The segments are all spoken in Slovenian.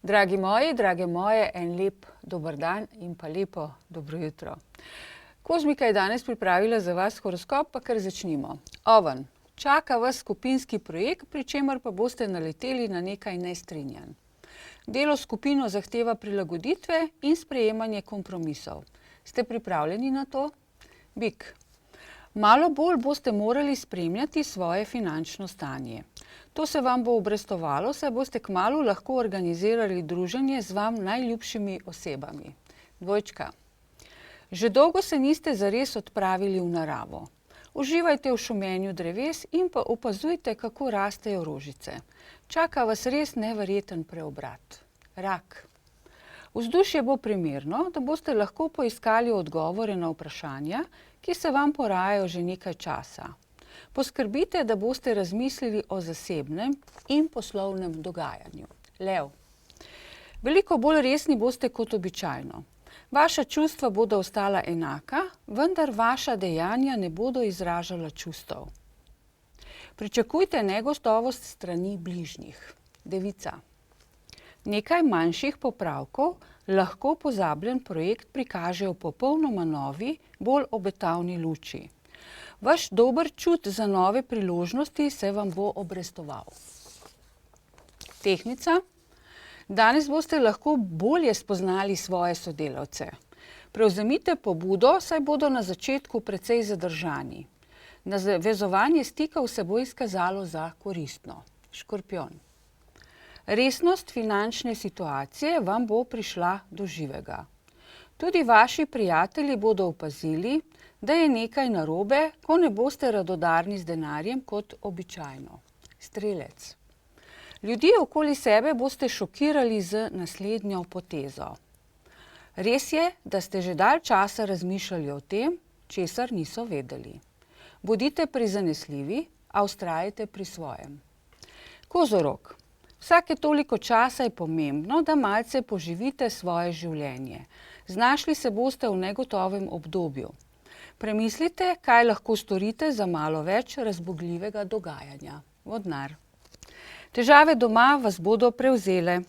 Dragi moji, drage moje, en lep dober dan in pa lepo dobro jutro. Kozmika je danes pripravila za vas horoskop, pa kar začnimo. Oven, čaka vas skupinski projekt, pri čemer pa boste naleteli na nekaj nestrinjanj. Delo s skupino zahteva prilagoditve in sprejemanje kompromisov. Ste pripravljeni na to? Bik. Malo bolj boste morali spremljati svoje finančno stanje. To se vam bo obrestovalo, saj boste kmalu lahko organizirali druženje z vam najljubšimi osebami. Dvojčka. Že dolgo se niste zares odpravili v naravo. Uživajte v šumenju dreves in pa opazujte, kako rastejo rožice. Čaka vas res neverjeten preobrat. Rak. Vzdušje bo primerno, da boste lahko poiskali odgovore na vprašanja, ki se vam porajajo že nekaj časa. Poskrbite, da boste razmislili o zasebnem in poslovnem dogajanju. Lev. Veliko bolj resni boste kot običajno. Vaša čustva bodo ostala enaka, vendar vaša dejanja ne bodo izražala čustev. Pričakujte negotovost strani bližnjih. Devica. Nekaj manjših popravkov lahko pozabljen projekt prikaže v popolnoma novi, bolj obetavni luči. Vaš dober čut za nove priložnosti se vam bo obrestoval. Tehnica. Danes boste lahko bolje spoznali svoje sodelavce. Prevzemite pobudo, saj bodo na začetku precej zadržani. Navezovanje stikov se bo izkazalo za koristno. Škorpijon. Resnost finančne situacije vam bo prišla do živega. Tudi vaši prijatelji bodo opazili, da je nekaj narobe, ko ne boste radodarni z denarjem kot običajno. Strelec. Ljudi okoli sebe boste šokirali z naslednjo potezo. Res je, da ste že dalj časa razmišljali o tem, česar niso vedeli. Bodite prizanesljivi, a vztrajajte pri svojem. Kozorog. Vsake toliko časa je pomembno, da malce poživite svoje življenje. Znašli se boste v negotovem obdobju. Premislite, kaj lahko storite za malo več razbogljivega dogajanja. Vodnar. Težave doma vas bodo prevzele.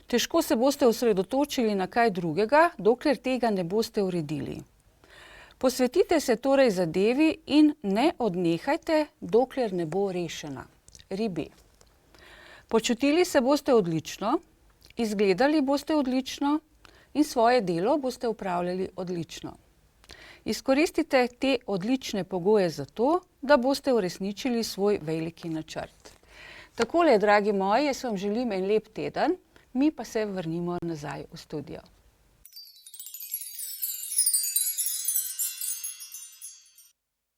Težko se boste osredotočili na kaj drugega, dokler tega ne boste uredili. Posvetite se torej zadevi in ne odnehajte, dokler ne bo rešena. Ribi. Počutili se boste odlično, izgledali boste odlično in svoje delo boste upravljali odlično. Izkoristite te odlične pogoje za to, da boste uresničili svoj veliki načrt. Takole, dragi moji, jaz vam želim en lep teden, mi pa se vrnimo nazaj v studio.